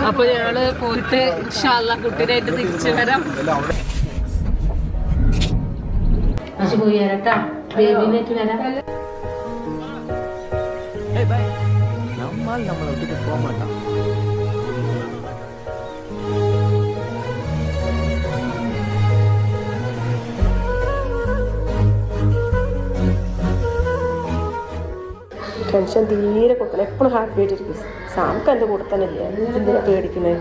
അപ്പൊ ഞങ്ങള് പോയിട്ട് ഇൻഷാല്ലാ കുട്ടീനായിട്ട് തിരിച്ചു വരാം. പക്ഷെ പോയി വരട്ടാ, ബേബിനായിട്ട് വരാം. നമ്മളെ ഒട്ടിട്ട് പോകാൻ മാട്ടാം. ടെൻഷൻ തീരെ കൊടുക്കണം, എപ്പോഴും ഹാപ്പി ആയിട്ടിരിക്കും. സാമുക്ക് എൻ്റെ കൂടെ തന്നെ ഇല്ല, എന്തിനാ പേടിക്കുന്നത്?